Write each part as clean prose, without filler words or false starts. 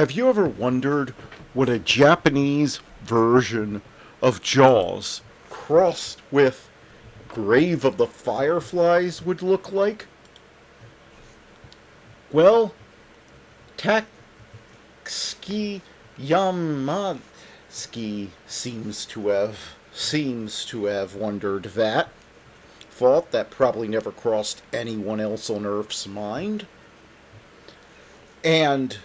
Have you ever wondered what a Japanese version of Jaws crossed with Grave of the Fireflies would look like? Well, Tatsuki Yamazaki seems to have wondered that. Thought that probably never crossed anyone else on Earth's mind. And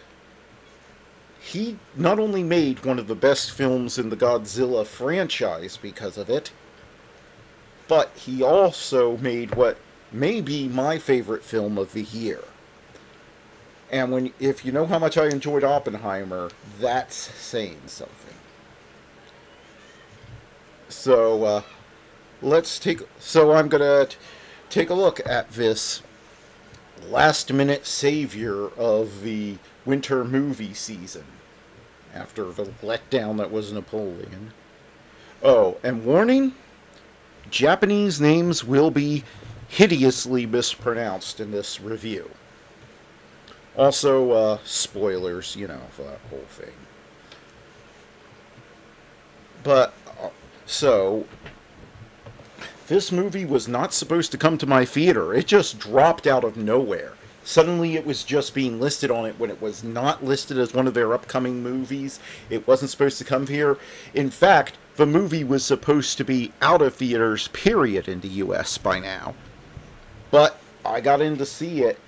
he not only made one of the best films in the Godzilla franchise because of it, but he also made what may be my favorite film of the year. And if you know how much I enjoyed Oppenheimer, that's saying something. So I'm gonna take a look at this last minute savior of the winter movie season after the letdown that was Napoleon. Oh, and warning, Japanese names will be hideously mispronounced in this review. Also, spoilers, for that whole thing. But, so, this movie was not supposed to come to my theater. It just dropped out of nowhere. Suddenly it was just being listed on it when it was not listed as one of their upcoming movies. It wasn't supposed to come here. In fact, the movie was supposed to be out of theaters, period, in the US by now. But I got in to see it,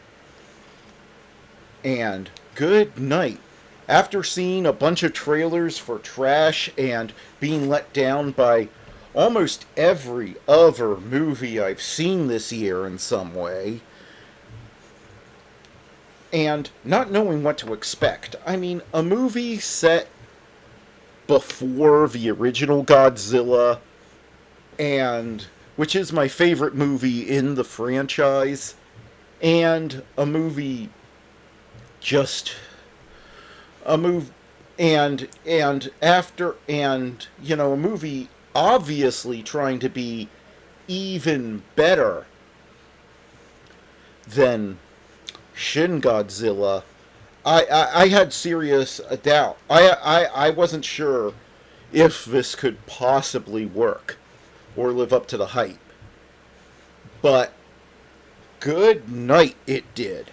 and good night. After seeing a bunch of trailers for trash and being let down by almost every other movie I've seen this year in some way, and not knowing what to expect. I mean, a movie set before the original Godzilla, and which is my favorite movie in the franchise, and a movie just a move and after and a movie obviously trying to be even better than Shin Godzilla. I had serious doubt. I wasn't sure if this could possibly work or live up to the hype. But good night, it did.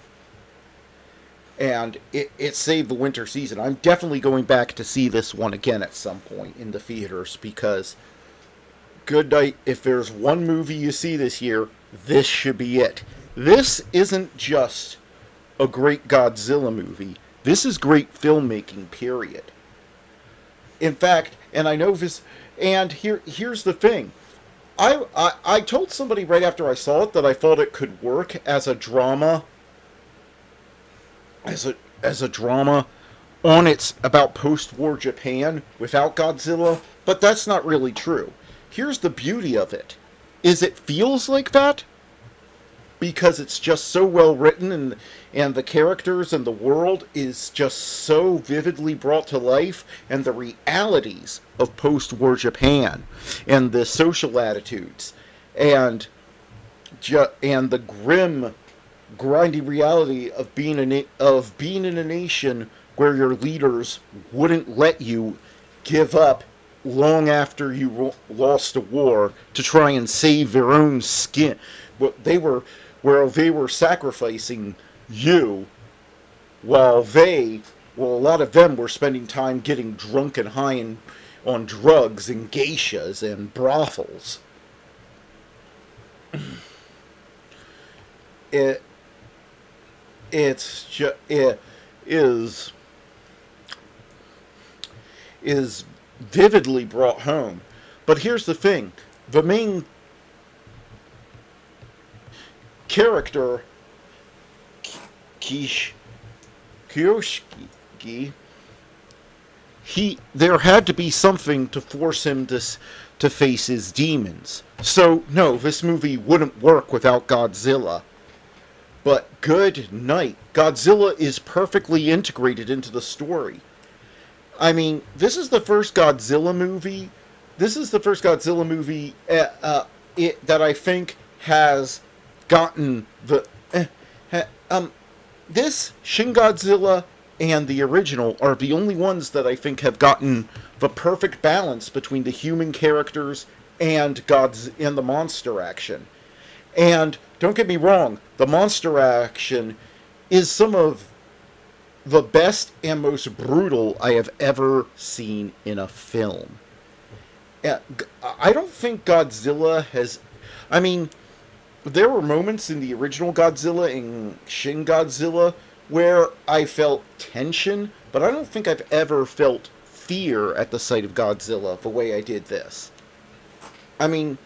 And it saved the winter season. I'm definitely going back to see this one again at some point in the theaters because good night, if there's one movie you see this year, this should be it. This isn't just a great Godzilla movie. This is great filmmaking, period. In fact, and I know this, and here's the thing. I told somebody right after I saw it that I thought it could work as a drama, as a drama on its about post-war Japan without Godzilla, but that's not really true. Here's the beauty of it, is it feels like that because it's just so well written and the characters and the world is just so vividly brought to life, and the realities of post-war Japan and the social attitudes and the grim grindy reality of being in a nation where your leaders wouldn't let you give up long after you lost a war to try and save their own skin. They were sacrificing you while a lot of them were spending time getting drunk and high on drugs and geishas and brothels. It is vividly brought home. But here's the thing. The main character, Kyoshiki, there had to be something to force him to face his demons. So, no, this movie wouldn't work without Godzilla. But good night. Godzilla is perfectly integrated into the story. I mean, this is the first Godzilla movie. That I think has gotten the. This Shin Godzilla and the original are the only ones that I think have gotten the perfect balance between the human characters and God's and the monster action. And don't get me wrong, the monster action is some of the best and most brutal I have ever seen in a film. I don't think Godzilla has. I mean, there were moments in the original Godzilla and Shin Godzilla where I felt tension, but I don't think I've ever felt fear at the sight of Godzilla the way I did this. I mean,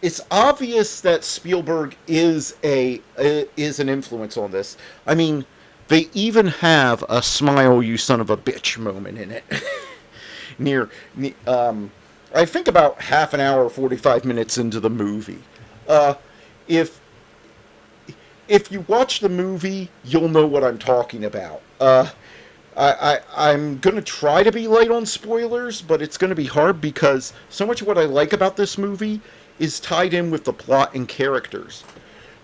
it's obvious that Spielberg is an influence on this. I mean, they even have a "smile, you son of a bitch" moment in it. near, I think about half an hour, 45 minutes into the movie. Uh, if if you watch the movie, you'll know what I'm talking about. I'm going to try to be light on spoilers, but it's going to be hard because so much of what I like about this movie is tied in with the plot and characters.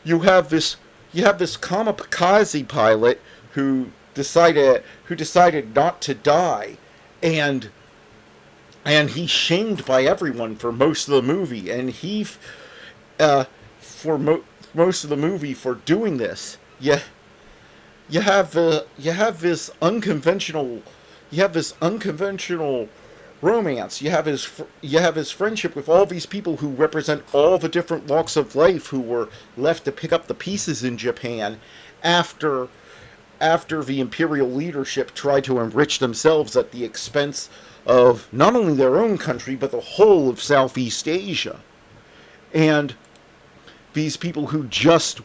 You have this kamikaze pilot who decided not to die, and he's shamed by everyone for most of the movie, and most of the movie for doing this. You have this unconventional romance. You have his friendship with all these people who represent all the different walks of life who were left to pick up the pieces in Japan after the imperial leadership tried to enrich themselves at the expense of not only their own country but the whole of Southeast Asia. And these people who just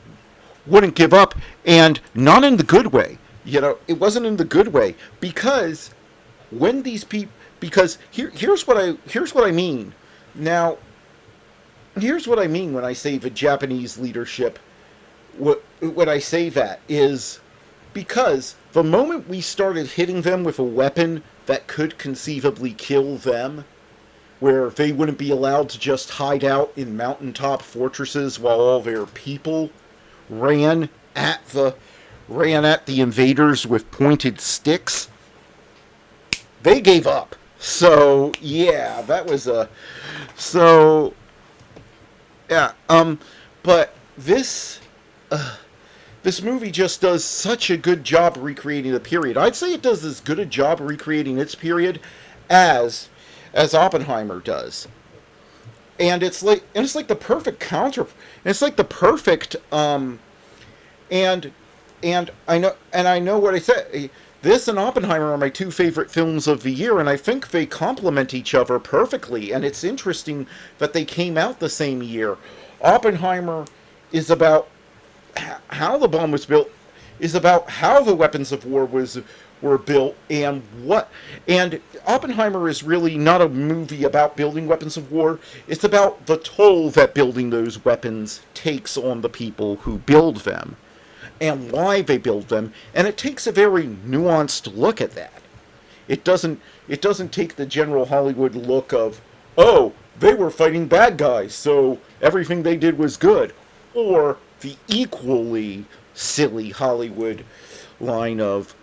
wouldn't give up, and not in the good way. It wasn't in the good way because here's what I mean. Now, here's what I mean when I say the Japanese leadership. What I say that is because the moment we started hitting them with a weapon that could conceivably kill them, where they wouldn't be allowed to just hide out in mountaintop fortresses while all their people ran at the invaders with pointed sticks, they gave up. So yeah, that was a so yeah. But this movie just does such a good job recreating the period. I'd say it does as good a job recreating its period as Oppenheimer does. And it's like the perfect counter. It's like the perfect and I know what I said. This and Oppenheimer are my two favorite films of the year, and I think they complement each other perfectly. And it's interesting that they came out the same year. Oppenheimer is about how the bomb was built, is about how the weapons of war were built, and Oppenheimer is really not a movie about building weapons of war. It's about the toll that building those weapons takes on the people who build them and why they build them, and it takes a very nuanced look at that. It doesn't take the general Hollywood look of, oh, they were fighting bad guys, so everything they did was good, or the equally silly Hollywood line of,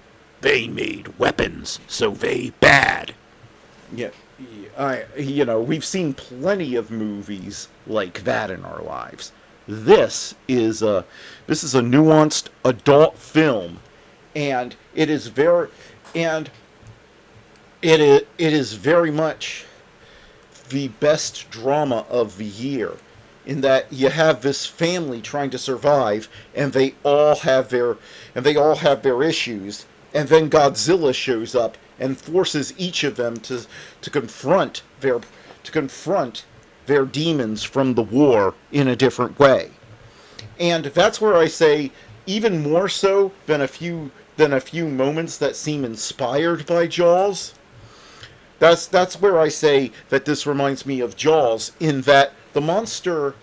they made weapons, so they bad. Yeah, we've seen plenty of movies like that in our lives. This is a nuanced adult film, and it is very much the best drama of the year, in that you have this family trying to survive, and they all have their issues, and then Godzilla shows up and forces each of them to confront their demons from the war in a different way. And that's where I say, even more so than a few moments that seem inspired by Jaws, that's where I say that this reminds me of Jaws, in that the monster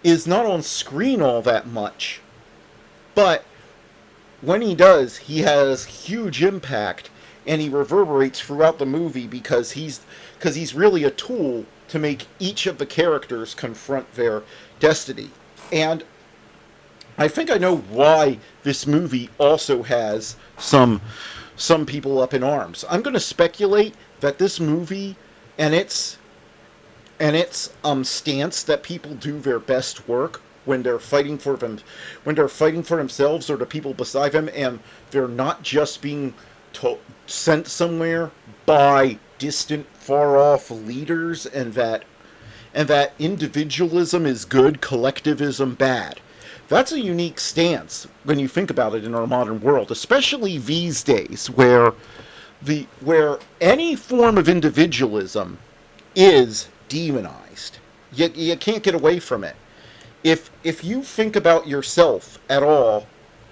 is not on screen all that much, but when he does, he has huge impact, and he reverberates throughout the movie because he's really a tool to make each of the characters confront their destiny. And I think I know why this movie also has some people up in arms. I'm going to speculate that this movie and its stance that people do their best work when they're fighting for them, when they're fighting for themselves or the people beside them, and they're not just being sent somewhere by distant, far-off leaders, and that individualism is good, collectivism bad. That's a unique stance when you think about it in our modern world, especially these days where any form of individualism is demonized. You can't get away from it. If you think about yourself at all,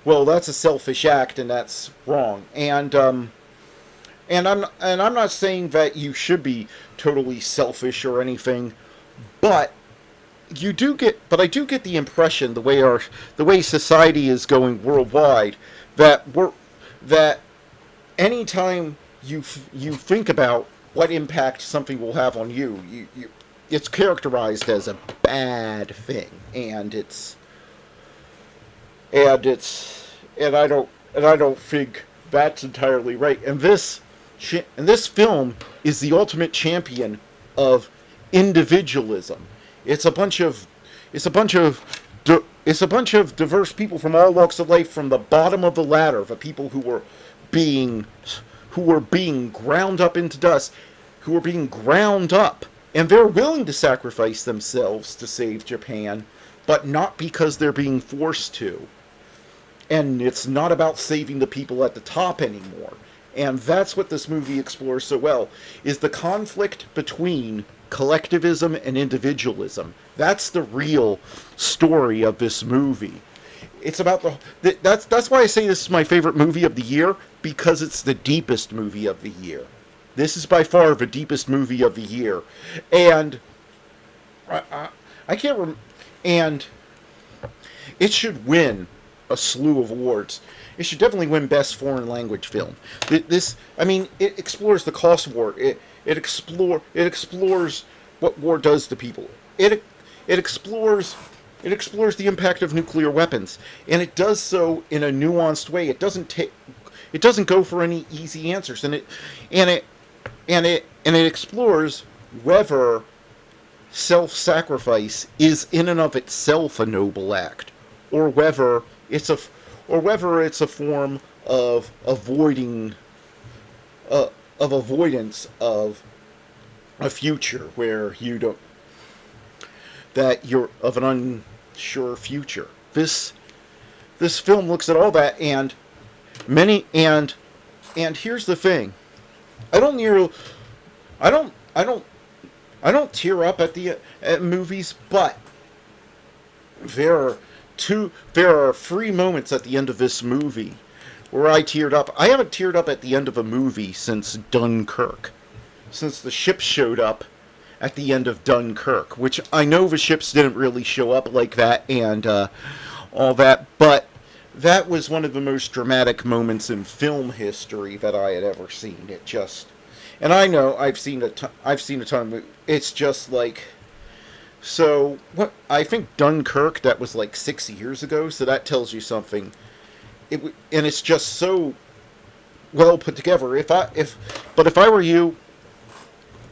well, that's a selfish act and that's wrong. And I'm not saying that you should be totally selfish or anything, but I do get the impression the way society is going worldwide that anytime you think about what impact something will have on you, it's characterized as a bad thing, and I don't think that's entirely right. And this film is the ultimate champion of individualism. It's a bunch of it's a bunch of it's a bunch of diverse people from all walks of life, from the bottom of the ladder, the people being who were being ground up into dust, who were being ground up, and they're willing to sacrifice themselves to save Japan, but not because they're being forced to. And it's not about saving the people at the top anymore. And that's what this movie explores so well, is the conflict between collectivism and individualism. That's the real story of this movie. It's about that's why I say this is my favorite movie of the year, because it's the deepest movie of the year. This is by far the deepest movie of the year. And I can't and it should win a slew of awards. It should definitely win Best Foreign Language Film. It explores the cost of war. It explores what war does to people. It explores the impact of nuclear weapons, and it does so in a nuanced way. It doesn't go for any easy answers, and it explores whether self-sacrifice is in and of itself a noble act, or whether it's a form of avoidance of a future where you're of an unsure future. This film looks at all that, and here's the thing. I don't tear up at movies, but there are 3 moments at the end of this movie where I teared up. I haven't teared up at the end of a movie since Dunkirk. Since the ships showed up at the end of Dunkirk, which I know the ships didn't really show up like that and all that, but that was one of the most dramatic moments in film history that I had ever seen. And I know I've seen a ton of movies. It's just like, so what? I think Dunkirk, that was like 6 years ago, so that tells you something. And it's just so well put together. If I were you,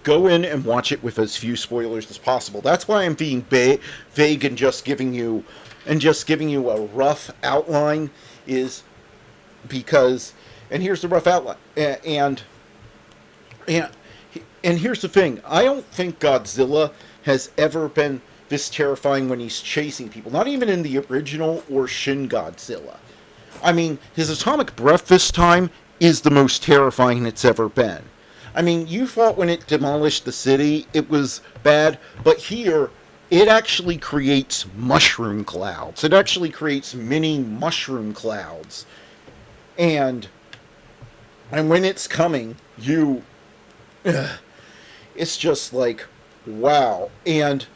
go in and watch it with as few spoilers as possible. That's why I'm being vague and just giving you a rough outline, is because, and here's the rough outline, and here's the thing. I don't think Godzilla has ever been this terrifying when he's chasing people. Not even in the original or Shin Godzilla. I mean, his atomic breath this time is the most terrifying it's ever been. I mean, you thought when it demolished the city it was bad, but here it actually creates mushroom clouds. It actually creates mini mushroom clouds. And when it's coming, it's just like, wow. And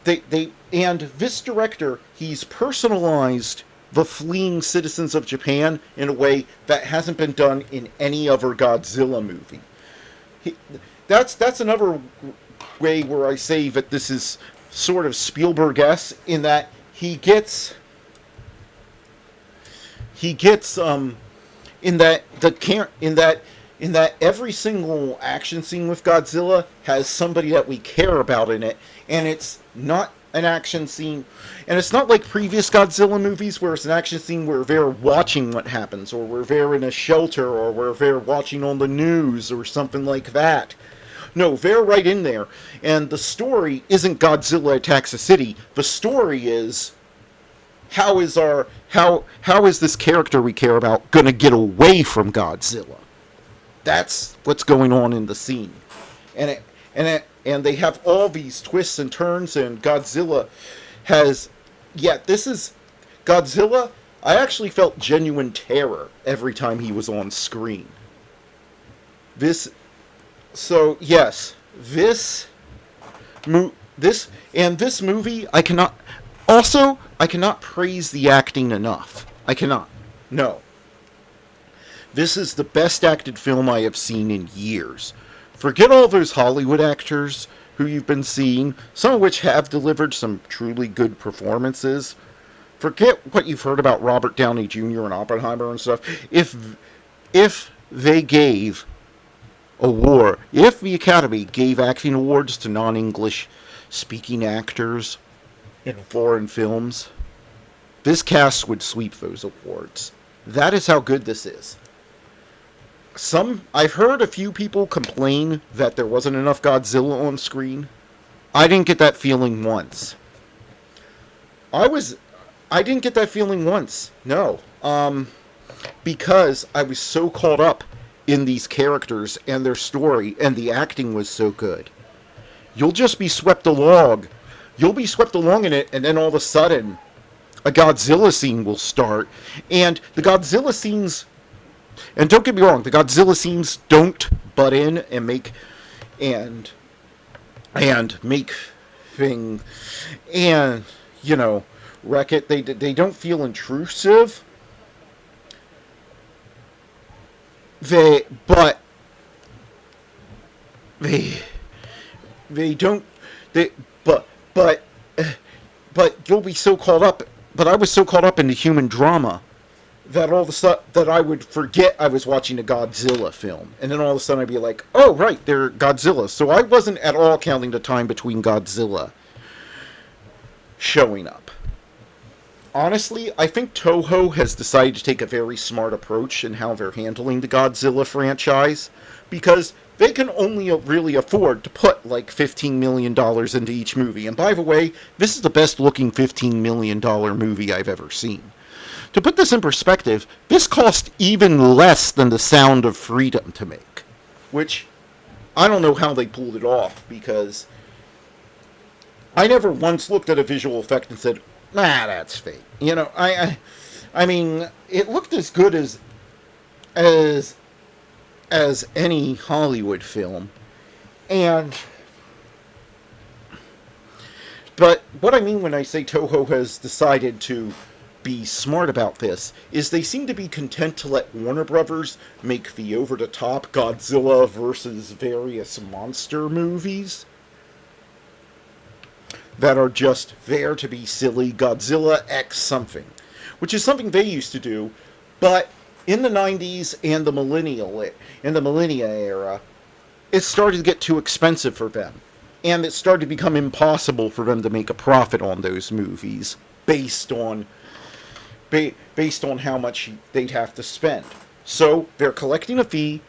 this director, he's personalized the fleeing citizens of Japan in a way that hasn't been done in any other Godzilla movie. That's another way where I say that this is sort of Spielberg-esque, in that he gets he gets in that the can in that every single action scene with Godzilla has somebody that we care about in it, and it's not an action scene, and it's not like previous Godzilla movies where it's an action scene where they're watching what happens, or where they're in a shelter, or where they're watching on the news, or something like that. No, they're right in there, and the story isn't Godzilla attacks a city. The story is how is this character we care about gonna get away from Godzilla? That's what's going on in the scene, and they have all these twists and turns, and Godzilla has, yeah, this is Godzilla. I actually felt genuine terror every time he was on screen. This, so yes, this movie, I cannot praise the acting enough. I cannot. No. This is the best acted film I have seen in years. Forget all those Hollywood actors who you've been seeing, some of which have delivered some truly good performances. Forget what you've heard about Robert Downey Jr. and Oppenheimer and stuff. If they gave if the Academy gave acting awards to non-English speaking actors in foreign films, this cast would sweep those awards. That is how good this is. I've heard a few people complain that there wasn't enough Godzilla on screen. I didn't get that feeling once. I didn't get that feeling once. No. Because I was so caught up in these characters and their story, and the acting was so good. You'll just be swept along. You'll be swept along in it, and then all of a sudden, a Godzilla scene will start, and the Godzilla scenes, and don't get me wrong, the Godzilla scenes don't butt in and make thing, and, you know, wreck it. They don't feel intrusive. They don't, but you'll be so caught up, but I was so caught up in the human drama that all of a sudden, that I would forget I was watching a Godzilla film, and then all of a sudden I'd be like, oh right, they're Godzilla. So I wasn't at all counting the time between Godzilla showing up. Honestly, I think Toho has decided to take a very smart approach in how they're handling the Godzilla franchise, because they can only really afford to put like $15 million into each movie. And by the way, this is the best looking $15 million movie I've ever seen. To put this in perspective, this cost even less than The Sound of Freedom to make, which I don't know how they pulled it off, because I never once looked at a visual effect and said, nah, that's fake. You know, I mean, it looked as good as any Hollywood film. But what I mean when I say Toho has decided to be smart about this is they seem to be content to let Warner Brothers make the over-the-top Godzilla versus various monster movies that are just there to be silly, Godzilla X something, which is something they used to do, but in the 90s and the millennia era, it started to get too expensive for them, and it started to become impossible for them to make a profit on those movies based on how much they'd have to spend. So they're collecting a fee,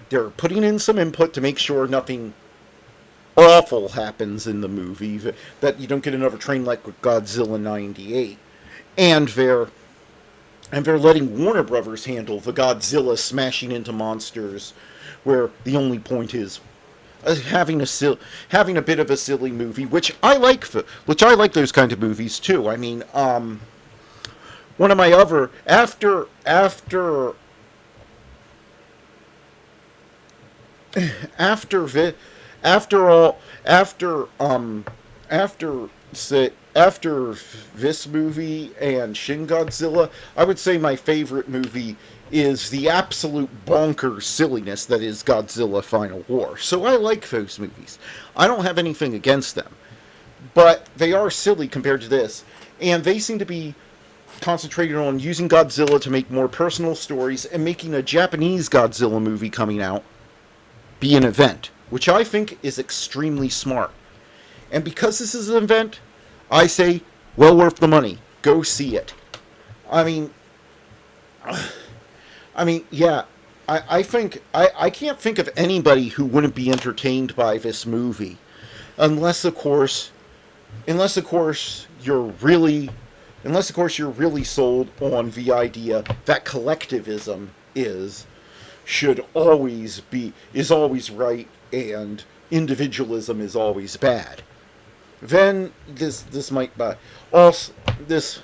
they're putting in some input to make sure nothing awful happens in the movie, that you don't get another train like with Godzilla 98, and they're letting Warner Brothers handle the Godzilla smashing into monsters, where the only point is having a bit of a silly movie, which I like those kind of movies too. I mean, one of my other after this movie and Shin Godzilla, I would say my favorite movie is the absolute bonkers silliness that is Godzilla Final War. So I like those movies. I don't have anything against them, but they are silly compared to this, and they seem to be concentrated on using Godzilla to make more personal stories and making a Japanese Godzilla movie coming out be an event, which I think is extremely smart. And because this is an event, I say, well worth the money. Go see it. I mean, yeah. I think I can't think of anybody who wouldn't be entertained by this movie, unless of course you're really sold on the idea that collectivism is always right and individualism is always bad. Then this might be also this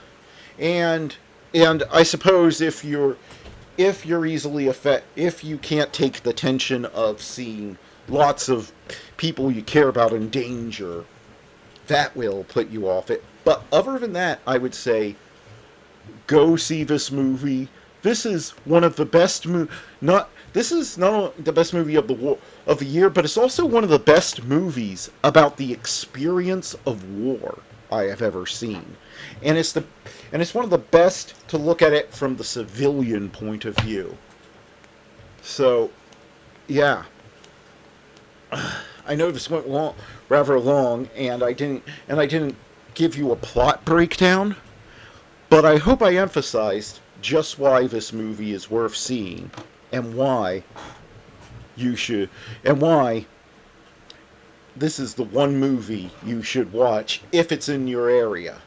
and I suppose if you're easily if you can't take the tension of seeing lots of people you care about in danger, that will put you off it. But other than that, I would say go see this movie. This is one of the best this is not only the best movie of the year, but it's also one of the best movies about the experience of war I have ever seen. And it's one of the best to look at it from the civilian point of view. So, yeah. I know this went rather long, and I didn't give you a plot breakdown, but I hope I emphasized just why this movie is worth seeing, and why this is the one movie you should watch if it's in your area.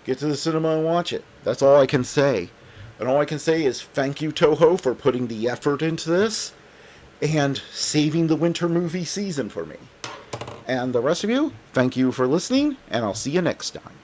Get to the cinema and watch it. That's all I can say. And all I can say is thank you, Toho, for putting the effort into this and saving the winter movie season for me. And the rest of you, thank you for listening, and I'll see you next time.